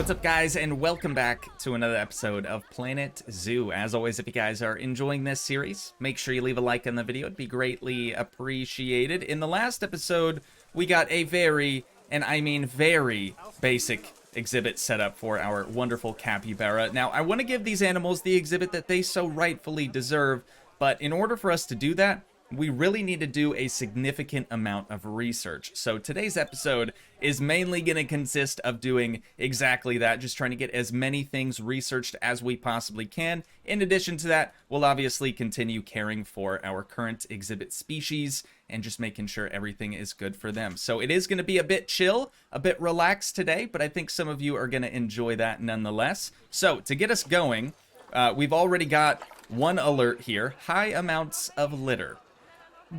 What's up, guys, and welcome back to another episode of Planet Zoo. As always, if you guys are enjoying this series, make sure you leave a like on the video. It'd be greatly appreciated. In the last episode, we got a very, and I mean very, basic exhibit set up for our wonderful capybara. Now, I want to give these animals the exhibit that they so rightfully deserve, but in order for us to do that, we really need to do a significant amount of research. So today's episode is mainly going to consist of doing exactly that, just trying to get as many things researched as we possibly can. In addition to that, we'll obviously continue caring for our current exhibit species and just making sure everything is good for them. So it is going to be a bit chill, a bit relaxed today, but I think some of you are going to enjoy that nonetheless. So to get us going, we've already got one alert here: high amounts of litter.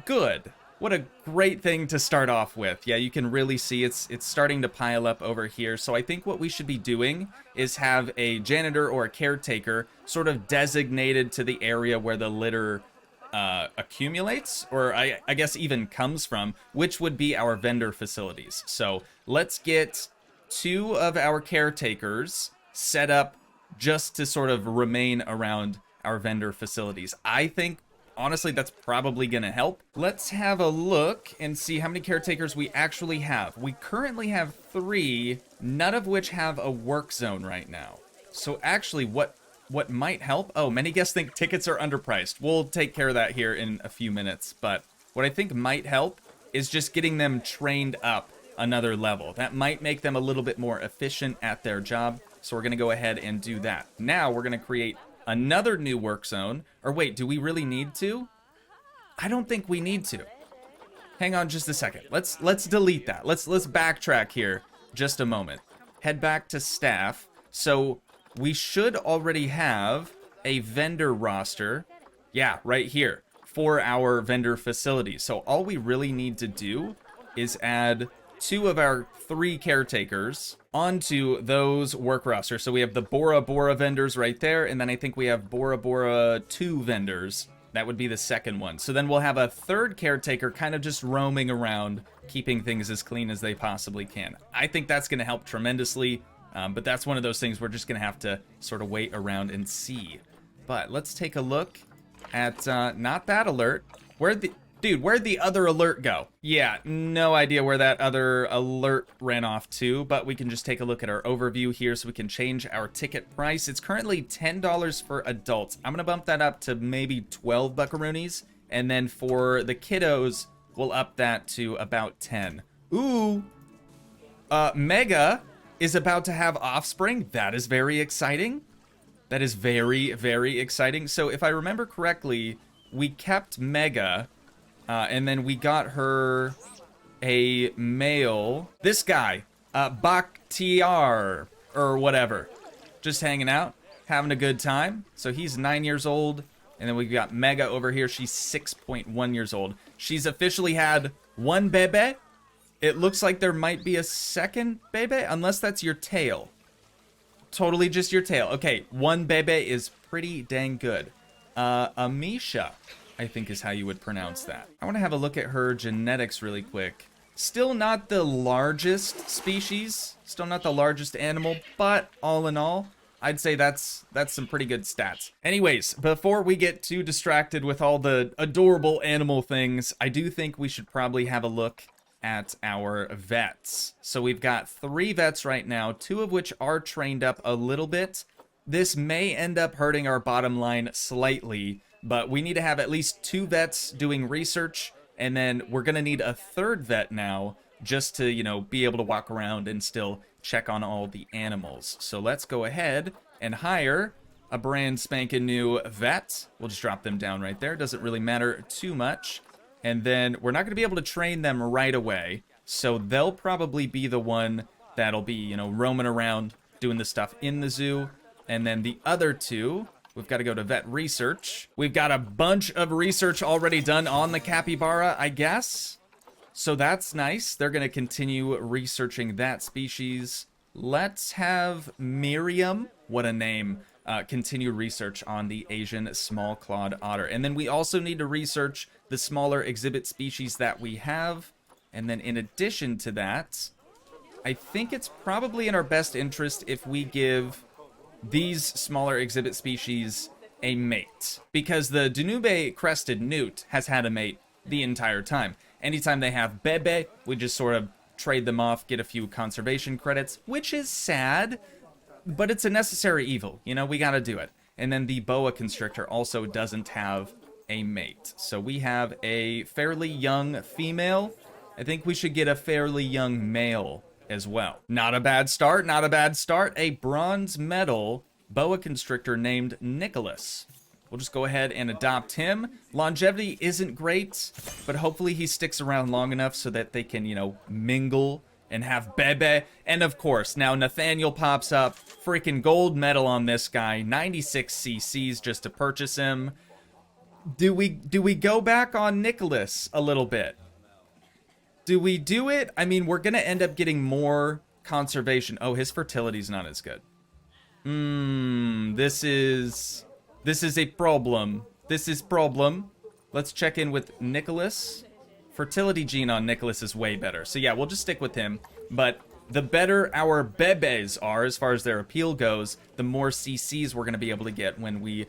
Good. What a great thing to start off with. Yeah, you can really see it's starting to pile up over here. So I think what we should be doing is have a janitor or a caretaker sort of designated to the area where the litter accumulates, or I guess even comes from, which would be our vendor facilities. So let's get two of our caretakers set up just to sort of remain around our vendor facilities. I think honestly, that's probably going to help. Let's have a look and see how many caretakers we actually have. We currently have 3, none of which have a work zone right now. So actually, what might help? Oh, many guests think tickets are underpriced. We'll take care of that here in a few minutes. But what I think might help is just getting them trained up another level. That might make them a little bit more efficient at their job. So we're going to go ahead and do that. Now we're going to create another new work zone. Or wait, do we really need to? I don't think we need to. Hang on just a second. Let's delete that. Let's backtrack here just a moment. Head back to staff. So we should already have a vendor roster. Yeah, right here for our vendor facilities. So all we really need to do is add 2 of our 3 caretakers onto those work rosters. So we have the Bora Bora vendors right there, and then I think we have Bora Bora 2 vendors. That would be the second one. So then we'll have a 3rd caretaker kind of just roaming around, keeping things as clean as they possibly can. I think that's going to help tremendously, but that's one of those things we're just going to have to sort of wait around and see. But let's take a look at, not that alert. Where'd the other alert go? Yeah, no idea where that other alert ran off to, but we can just take a look at our overview here so we can change our ticket price. It's currently $10 for adults. I'm going to bump that up to maybe 12 buckaroonies, and then for the kiddos, we'll up that to about 10. Ooh, Mega is about to have offspring. That is very exciting. That is very, very exciting. So if I remember correctly, we kept Mega, and then we got her a male. This guy, Bakhtiar, or whatever. Just hanging out, having a good time. So he's 9 years old. And then we've got Mega over here. She's 6.1 years old. She's officially had 1 bebe. It looks like there might be a second bebe, unless that's your tail. Totally just your tail. Okay, 1 bebe is pretty dang good. Amisha, I think is how you would pronounce that. I want to have a look at her genetics really quick. Still not the largest species, still not the largest animal, but all in all, I'd say that's some pretty good stats. Anyways, before we get too distracted with all the adorable animal things, I do think we should probably have a look at our vets. So we've got 3 vets right now, 2 of which are trained up a little bit. This may end up hurting our bottom line slightly, but we need to have at least 2 vets doing research, and then we're going to need a 3rd vet now just to, you know, be able to walk around and still check on all the animals. So let's go ahead and hire a brand spanking new vet. We'll just drop them down right there. Doesn't really matter too much. And then we're not going to be able to train them right away, so they'll probably be the one that'll be, you know, roaming around doing the stuff in the zoo. And then the other 2, we've got to go to vet research. We've got a bunch of research already done on the capybara, I guess. So that's nice. They're going to continue researching that species. Let's have Miriam, what a name, continue research on the Asian small-clawed otter. And then we also need to research the smaller exhibit species that we have. And then in addition to that, I think it's probably in our best interest if we give these smaller exhibit species a mate, because the Danube crested newt has had a mate the entire time. Anytime they have bebe, we just sort of trade them off, get a few conservation credits, which is sad, but it's a necessary evil. You know, we gotta do it. And then the boa constrictor also doesn't have a mate. So we have a fairly young female. I think we should get a fairly young male as well. Not a bad start, not a bad start. A bronze medal boa constrictor named Nicholas. We'll just go ahead and adopt him. Longevity isn't great, but hopefully he sticks around long enough so that they can, you know, mingle and have bebe. And of course, now Nathaniel pops up. Freaking gold medal on this guy. 96 cc's just to purchase him. Do we go back on Nicholas a little bit? Do we do it? I mean, we're gonna end up getting more conservation. Oh, his fertility's not as good. This is a problem. This is problem. Let's check in with Nicholas. Fertility gene on Nicholas is way better. So yeah, we'll just stick with him. But the better our bebes are, as far as their appeal goes, the more CCs we're going to be able to get when we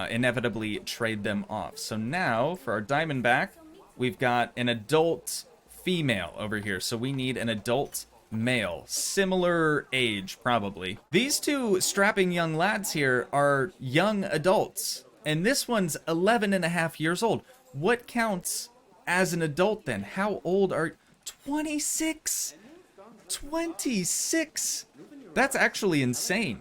inevitably trade them off. So now, for our Diamondback, we've got an adult female over here. So we need an adult male. Similar age, probably. These two strapping young lads here are young adults. And this one's 11 and a half years old. What counts as an adult then? How old are... 26? 26? That's actually insane.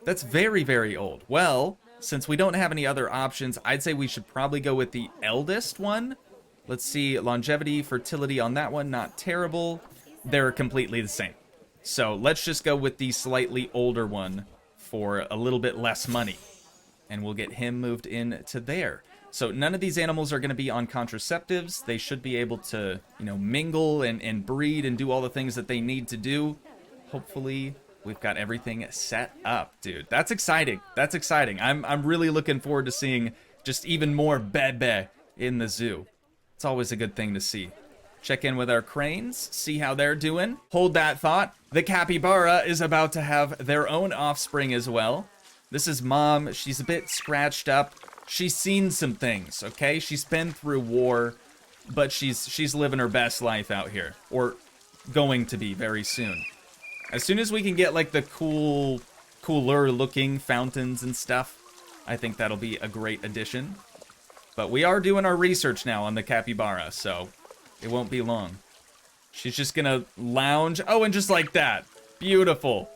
That's very, very old. Well, since we don't have any other options, I'd say we should probably go with the eldest one. Let's see, longevity, fertility on that one, not terrible. They're completely the same. So let's just go with the slightly older one for a little bit less money. And we'll get him moved into there. So none of these animals are going to be on contraceptives. They should be able to, you know, mingle and breed and do all the things that they need to do. Hopefully we've got everything set up, dude. That's exciting. That's exciting. I'm really looking forward to seeing just even more bebe in the zoo. It's always a good thing to see. Check in with our cranes, see how they're doing. Hold that thought. The capybara is about to have their own offspring as well. This is mom. She's a bit scratched up. She's seen some things, okay? She's been through war, but she's living her best life out here, or going to be very soon. As soon as we can get like the cooler looking fountains and stuff, I think that'll be a great addition. But we are doing our research now on the capybara, so it won't be long. She's just gonna lounge. Oh, and just like that. Beautiful.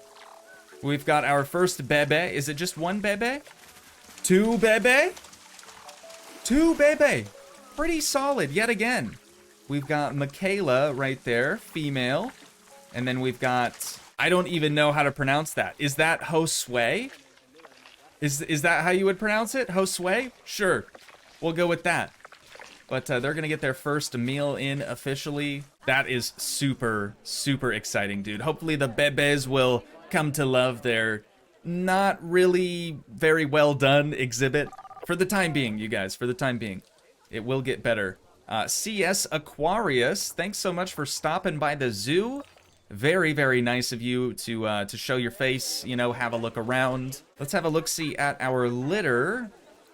We've got our first bebe. Is it just one bebe? Two bebe? Two bebe. Pretty solid yet again. We've got Michaela right there, female. And then we've got, I don't even know how to pronounce that. Is that Josue? Is that how you would pronounce it? Josue? Sure. We'll go with that. But they're going to get their first meal in officially. That is super, super exciting, dude. Hopefully the bebes will come to love their not really very well done exhibit. For the time being, you guys, for the time being. It will get better. CS Aquarius, thanks so much for stopping by the zoo. Very, very nice of you to show your face, you know, have a look around. Let's have a look-see at our litter.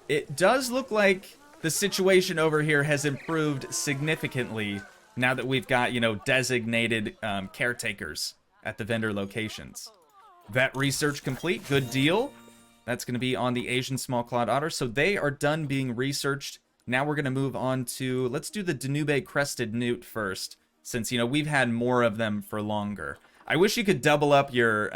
It does look like the situation over here has improved significantly now that we've got, you know, designated caretakers at the vendor locations. Vet research complete, good deal. That's going to be on the Asian small-clawed otter. So they are done being researched. Now we're going to move on to, let's do the Danube crested newt first, since, you know, we've had more of them for longer. I wish you could double up your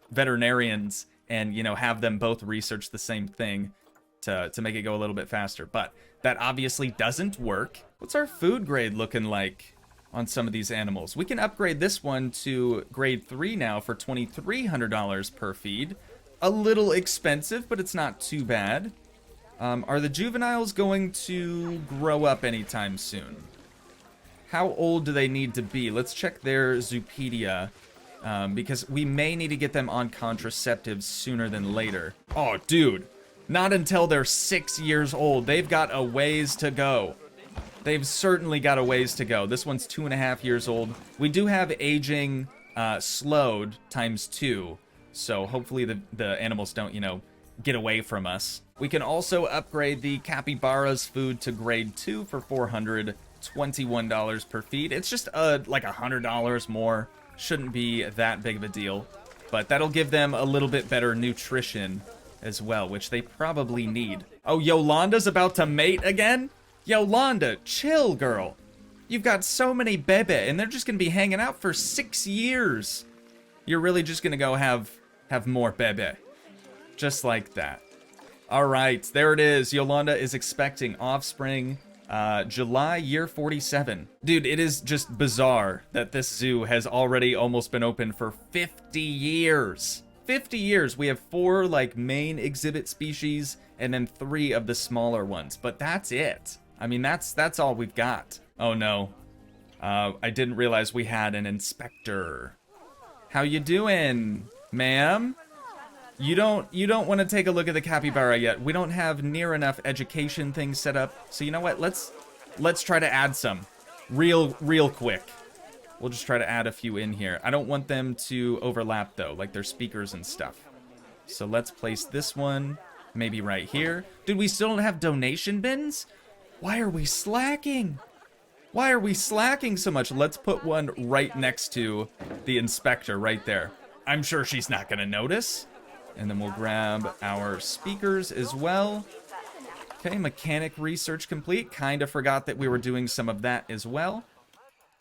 veterinarians and, you know, have them both research the same thing to make it go a little bit faster. But that obviously doesn't work. What's our food grade looking like on some of these animals? We can upgrade this one to grade 3 now for $2,300 per feed. A little expensive, but it's not too bad. Are the juveniles going to grow up anytime soon? How old do they need to be? Let's check their Zoopedia, because we may need to get them on contraceptives sooner than later. Oh, dude. Not until they're 6 years old. They've got a ways to go. They've certainly got a ways to go. This one's 2.5 years old. We do have aging slowed ×2. So hopefully the animals don't, you know, get away from us. We can also upgrade the capybara's food to grade 2 for $421 per feed. It's just like $100 more. Shouldn't be that big of a deal. But that'll give them a little bit better nutrition as well, which they probably need. Oh, Yolanda's about to mate again? Yolanda, chill, girl. You've got so many bebe, and they're just gonna be hanging out for 6 years. You're really just gonna go have more bebe. Just like that. All right, there it is. Yolanda is expecting offspring July year 47. Dude, it is just bizarre that this zoo has already almost been open for 50 years. 50 years. We have 4 like main exhibit species and then 3 of the smaller ones, but that's it. I mean, that's all we've got. Oh no. I didn't realize we had an inspector. How you doing, ma'am? You don't want to take a look at the capybara yet. We don't have near enough education things set up. So you know what? Let's try to add some real quick. We'll just try to add a few in here. I don't want them to overlap though, like their speakers and stuff. So let's place this one maybe right here. Dude, we still don't have donation bins? Why are we slacking? Why are we slacking so much? Let's put one right next to the inspector right there. I'm sure she's not gonna notice. And then we'll grab our speakers as well. Okay, mechanic research complete. Kinda forgot that we were doing some of that as well.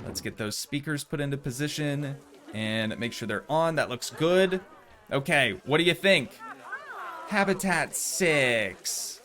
Let's get those speakers put into position and make sure they're on. That looks good. Okay, what do you think? Habitat 6.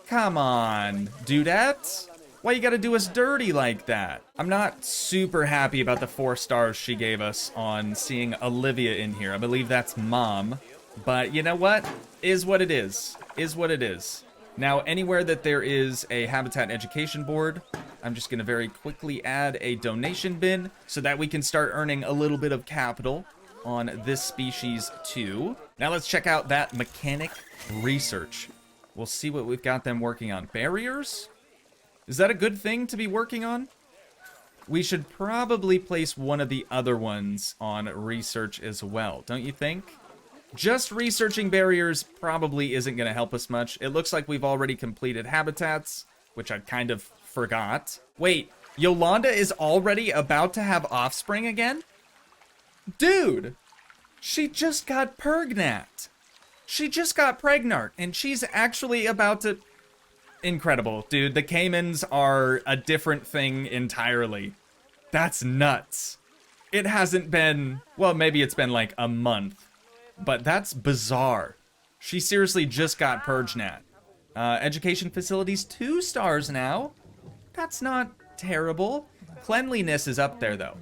Come on, dudettes. Why you gotta do us dirty like that? I'm not super happy about the 4 stars she gave us on seeing Olivia in here. I believe that's mom. But you know what? Is what it is. Is what it is. Now, anywhere that there is a habitat education board, I'm just going to very quickly add a donation bin so that we can start earning a little bit of capital on this species too. Now let's check out that mechanic research. We'll see what we've got them working on. Barriers? Is that a good thing to be working on? We should probably place one of the other ones on research as well, don't you think? Just researching barriers probably isn't going to help us much. It looks like we've already completed habitats, which I kind of forgot. Wait, Yolanda is already about to have offspring again? Dude, she just got pregnant. She just got pregnant, and she's actually about to... Incredible, dude. The Caimans are a different thing entirely. That's nuts. It hasn't been... Well, maybe it's been like a month. But that's bizarre. She seriously just got PurgeNat. Education facilities, 2 stars now. That's not terrible. Cleanliness is up there, though.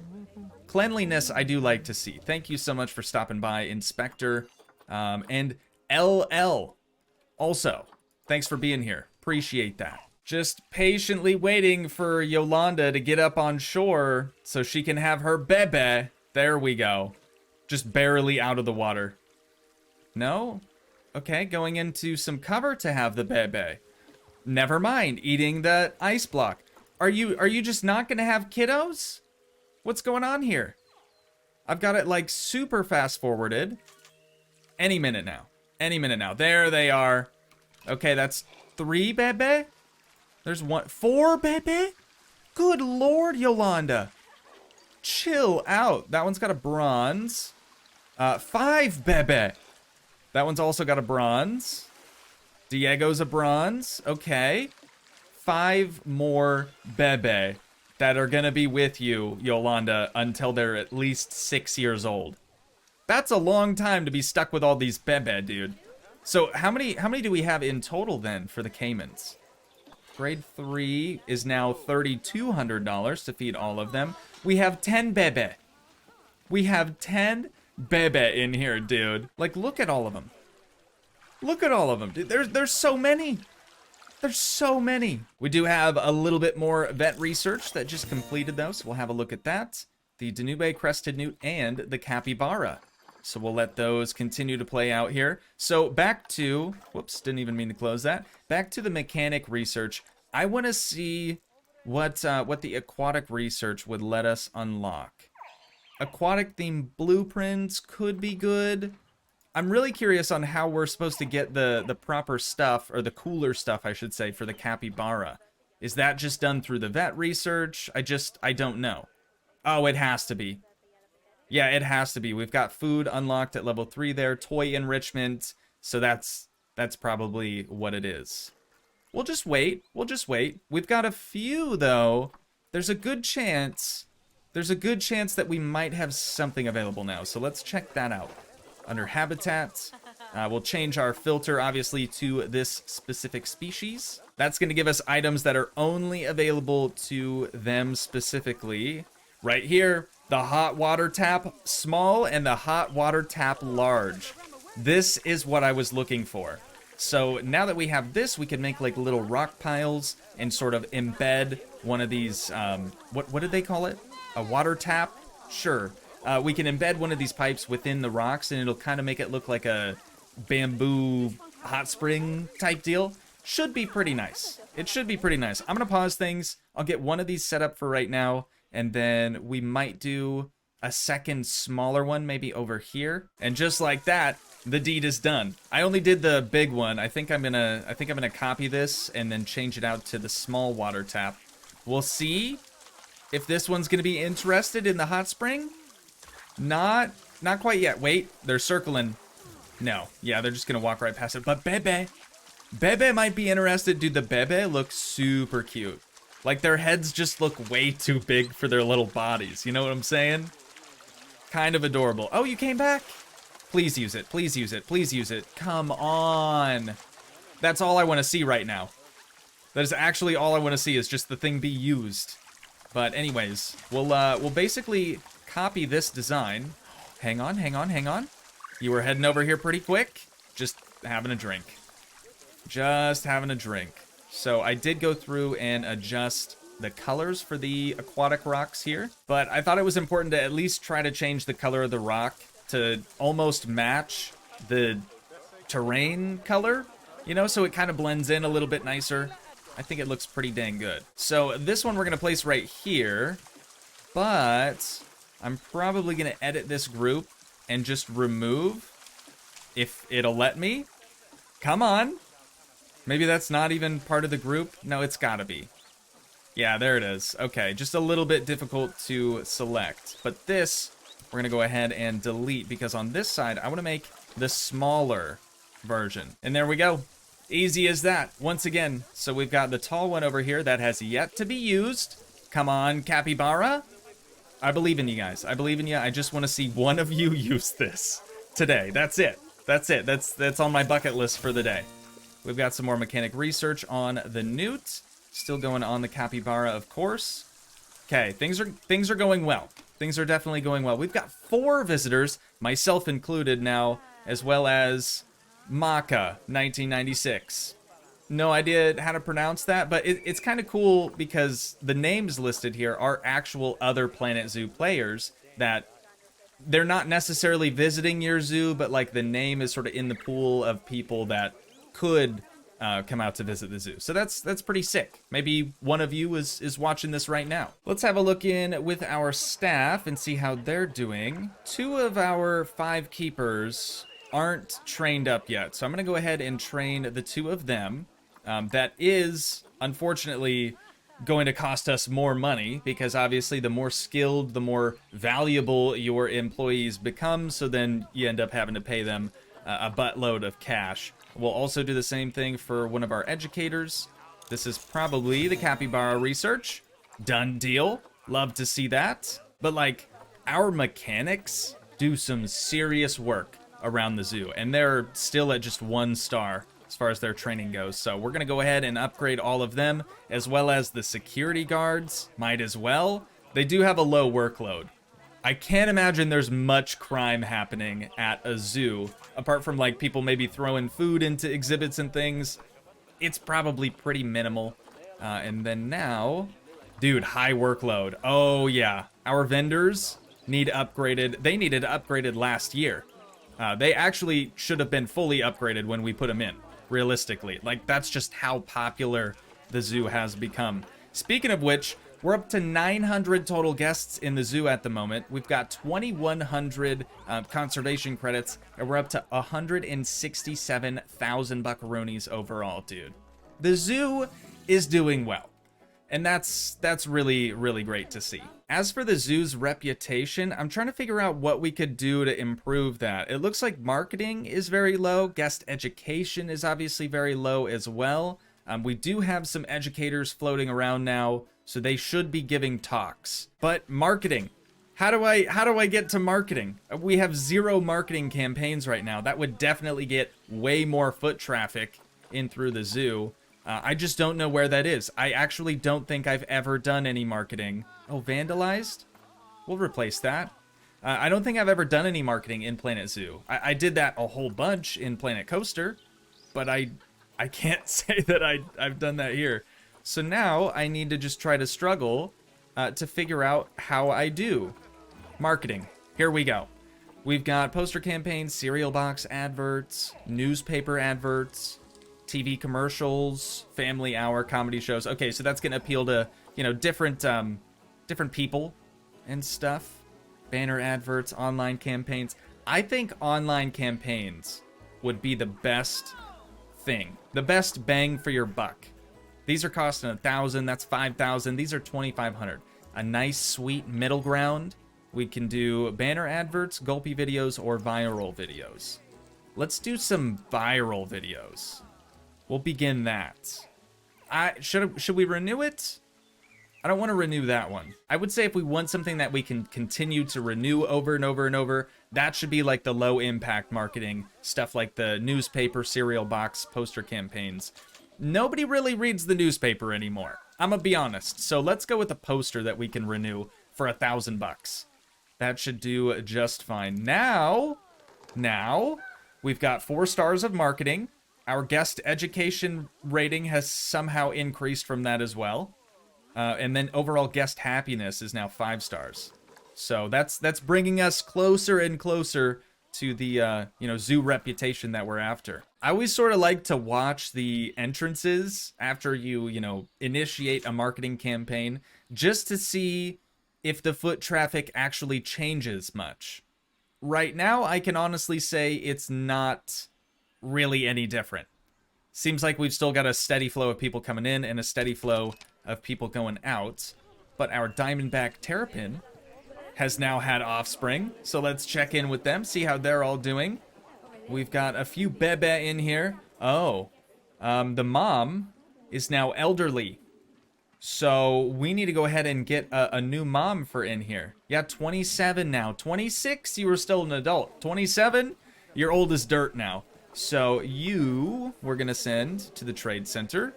Cleanliness I do like to see. Thank you so much for stopping by, Inspector. And LL. Also, thanks for being here. Appreciate that. Just patiently waiting for Yolanda to get up on shore so she can have her bebe. There we go. Just barely out of the water. No? Okay, going into some cover to have the bebe. Never mind, eating the ice block. Are you just not gonna have kiddos? What's going on here? I've got it like super fast forwarded. Any minute now. Any minute now. There they are. Okay, that's 3 bebe. There's 4 bebe? Good lord, Yolanda. Chill out. That one's got a bronze. 5 bebe. That one's also got a bronze. Diego's a bronze. Okay. 5 more bebe that are gonna be with you, Yolanda, until they're at least 6 years old. That's a long time to be stuck with all these bebe, dude. So how many do we have in total then for the Caimans? Grade 3 is now $3,200 to feed all of them. We have 10 bebe. We have 10 bebe in here, dude. Like, look at all of them. Look at all of them, dude. There's so many. There's so many. We do have a little bit more vet research that just completed, though, so we'll have a look at that. The Danube crested newt and the capybara. So we'll let those continue to play out here. So back to, whoops, didn't even mean to close that. Back to the mechanic research. I want to see what the aquatic research would let us unlock. aquatic themed blueprints could be good. I'm really curious on how we're supposed to get the proper stuff, or the cooler stuff, I should say, for the capybara. Is that just done through the vet research? I don't know. Oh, it has to be. Yeah, it has to be. We've got food unlocked at level 3 there, toy enrichment, so that's probably what it is. We'll just wait. We'll just wait. We've got a few, though. There's a good chance that we might have something available now, so let's check that out. Under habitat, we'll change our filter, obviously, to this specific species. That's going to give us items that are only available to them specifically. Right here, the hot water tap small and the hot water tap large. This is what I was looking for. So now that we have this, we can make like little rock piles and sort of embed one of these, what did they call it? A water tap? Sure. We can embed one of these pipes within the rocks, and it'll kind of make it look like a bamboo hot spring type deal. Should be pretty nice. It should be pretty nice. I'm going to pause things. I'll get one of these set up for right now, and then we might do a second smaller one maybe over here. And just like that, the deed is done. I only did the big one. I think I'm gonna copy this and then change it out to the small water tap. We'll see if this one's gonna be interested in the hot spring. Not quite yet. Wait, they're circling. No, yeah, they're just gonna walk right past it. But Bebe might be interested. Dude, the Bebe looks super cute. Like, their heads just look way too big for their little bodies. You know what I'm saying? Kind of adorable. Oh, you came back? Please use it. Please use it. Please use it. Come on. That's all I want to see right now. That is actually all I want to see, is just the thing be used. But anyways, we'll basically copy this design. Hang on, hang on, hang on. You were heading over here pretty quick. Just having a drink. Just having a drink. So I did go through and adjust the colors for the aquatic rocks here. But I thought it was important to at least try to change the color of the rock to almost match the terrain color, you know, so it kind of blends in a little bit nicer. I think it looks pretty dang good. So this one we're gonna place right here, but I'm probably gonna edit this group and just remove, if it'll let me. Come on. Maybe that's not even part of the group. No, it's gotta be. Yeah, there it is. Okay, just a little bit difficult to select, but this we're gonna go ahead and delete, because on this side, I wanna make the smaller version. And there we go. Easy as that, once again. So we've got the tall one over here that has yet to be used. Come on, capybara. I believe in you guys. I believe in you. I just wanna see one of you use this today. That's it. That's it. That's on my bucket list for the day. We've got some more mechanic research on the newt. Still going on the capybara, of course. Okay, things are going well. Things are definitely going well. We've got 4 visitors, myself included now, as well as Maka 1996. No idea how to pronounce that, but it's kind of cool because the names listed here are actual other Planet Zoo players that they're not necessarily visiting your zoo, but like the name is sort of in the pool of people that could come out to visit the zoo. So that's pretty sick. Maybe one of you is watching this right now. Let's have a look in with our staff and see how they're doing. 2 of our 5 keepers aren't trained up yet, so I'm gonna go ahead and train the 2 of them. That is, unfortunately, going to cost us more money, because obviously the more skilled, the more valuable your employees become, so then you end up having to pay them a buttload of cash. We'll also do the same thing for one of our educators. This is probably the capybara research. Done deal. Love to see that. But like, our mechanics do some serious work around the zoo, and they're still at just 1 star as far as their training goes. So we're gonna go ahead and upgrade all of them, as well as the security guards. Might as well. They do have a low workload. I can't imagine there's much crime happening at a zoo, apart from like people maybe throwing food into exhibits and things. It's probably pretty minimal. And then now, dude, high workload. Oh yeah, our vendors need upgraded. They needed upgraded last year. They actually should have been fully upgraded when we put them in, realistically. Like, that's just how popular the zoo has become. Speaking of which, We're up to 900 total guests in the zoo at the moment. We've got 2,100 conservation credits, and we're up to 167,000 buckaroonies overall, dude. The zoo is doing well, and that's really, really great to see. As for the zoo's reputation, I'm trying to figure out what we could do to improve that. It looks like marketing is very low. Guest education is obviously very low as well. We do have some educators floating around now, so they should be giving talks. But marketing, how do I get to marketing? We have 0 marketing campaigns right now. That would definitely get way more foot traffic in through the zoo. I just don't know where that is. I actually don't think I've ever done any marketing. Oh, vandalized? We'll replace that. I don't think I've ever done any marketing in Planet Zoo. I did that a whole bunch in Planet Coaster, but I can't say that I've done that here. So now I need to just try to struggle to figure out how I do marketing. Here we go. We've got poster campaigns, cereal box adverts, newspaper adverts, TV commercials, family hour, comedy shows. Okay, so that's gonna appeal to, you know, different people and stuff. Banner adverts, online campaigns. I think online campaigns would be the best thing, the best bang for your buck. These are costing 1,000, that's 5,000. These are 2,500. A nice sweet middle ground. We can do banner adverts, gulpy videos, or viral videos. Let's do some viral videos. We'll begin that. Should we renew it? I don't want to renew that one. I would say if we want something that we can continue to renew over and over and over, that should be like the low impact marketing stuff, like the newspaper, cereal box, poster campaigns. Nobody really reads the newspaper anymore, I'm gonna be honest. So let's go with a poster that we can renew for $1,000. That should do just fine. Now, we've got 4 stars of marketing. Our guest education rating has somehow increased from that as well. And then overall guest happiness is now 5 stars. So that's bringing us closer and closer to the zoo reputation that we're after. I always sort of like to watch the entrances after you initiate a marketing campaign, just to see if the foot traffic actually changes much. Right now, I can honestly say it's not really any different. Seems like we've still got a steady flow of people coming in and a steady flow of people going out. But our diamondback terrapin has now had offspring, so let's check in with them, see how they're all doing. We've got a few bebe in here. Oh, the mom is now elderly, so we need to go ahead and get a new mom for in here. Yeah, 27 now. 26, you were still an adult. 27, you're old as dirt now. So we're gonna send to the trade center.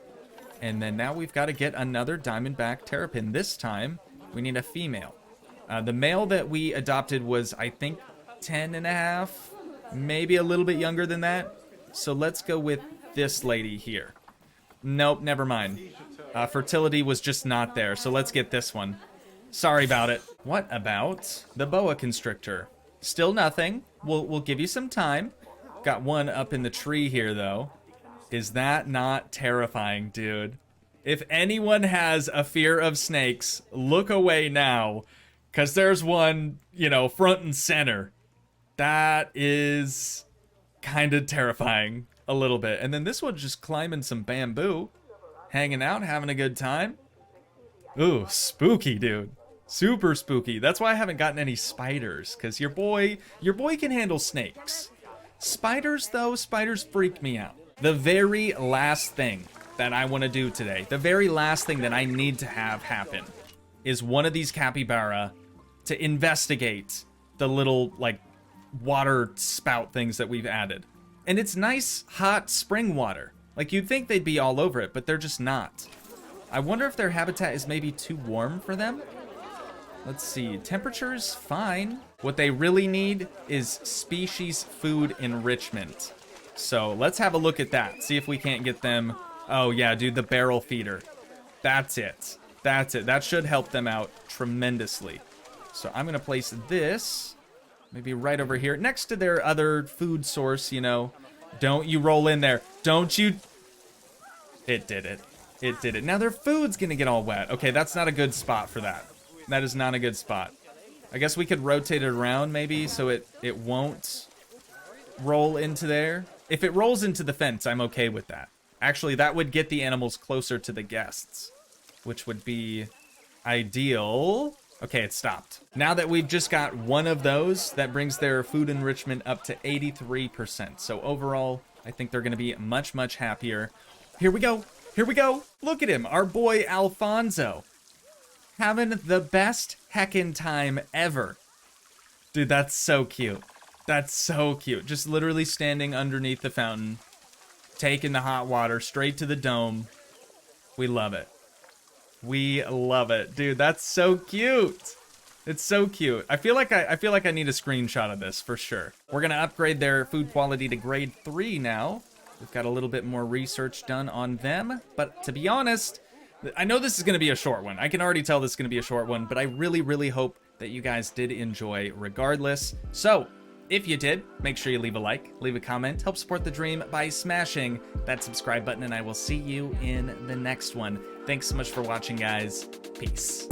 And then now we've got to get another diamondback terrapin. This time, we need a female. The male that we adopted was, I think, 10 and a half, maybe a little bit younger than that. So let's go with this lady here. Nope, never mind. Fertility was just not there, so let's get this one. Sorry about it. What about the boa constrictor? Still nothing. We'll give you some time. Got one up in the tree here, though. Is that not terrifying, dude? If anyone has a fear of snakes, look away now, because there's one, front and center. That is kind of terrifying a little bit. And then this one's just climbing some bamboo, hanging out, having a good time. Ooh, spooky, dude. Super spooky. That's why I haven't gotten any spiders, because your boy can handle snakes. Spiders, though, spiders freak me out. The very last thing that I want to do today, the very last thing that I need to have happen, is one of these capybara to investigate the little, water spout things that we've added. And it's nice, hot spring water. Like, you'd think they'd be all over it, but they're just not. I wonder if their habitat is maybe too warm for them? Let's see, temperature's fine. What they really need is species food enrichment. So let's have a look at that. See if we can't get them. Oh yeah, dude, the barrel feeder. That's it. That's it. That should help them out tremendously. So I'm gonna place this maybe right over here next to their other food source, Don't you roll in there. Don't you. It did it. It did it. Now their food's gonna get all wet. Okay, that's not a good spot for that. That is not a good spot. I guess we could rotate it around maybe so it won't roll into there. If it rolls into the fence, I'm okay with that. Actually, that would get the animals closer to the guests, which would be ideal. Okay, it stopped. Now that we've just got one of those, that brings their food enrichment up to 83%. So overall, I think they're gonna be much, much happier. Here we go. Here we go. Look at him, our boy Alfonso. Having the best heckin' time ever. Dude, that's so cute. That's so cute. Just literally standing underneath the fountain, taking the hot water straight to the dome. We love it. We love it. Dude, that's so cute. It's so cute. I feel like I need a screenshot of this for sure. We're gonna upgrade their food quality to grade 3 now. We've got a little bit more research done on them, but to be honest, I know this is gonna be a short one. I can already tell this is gonna be a short one, but I really, really hope that you guys did enjoy regardless. So, if you did, make sure you leave a like, leave a comment, help support the dream by smashing that subscribe button, and I will see you in the next one. Thanks so much for watching, guys. Peace.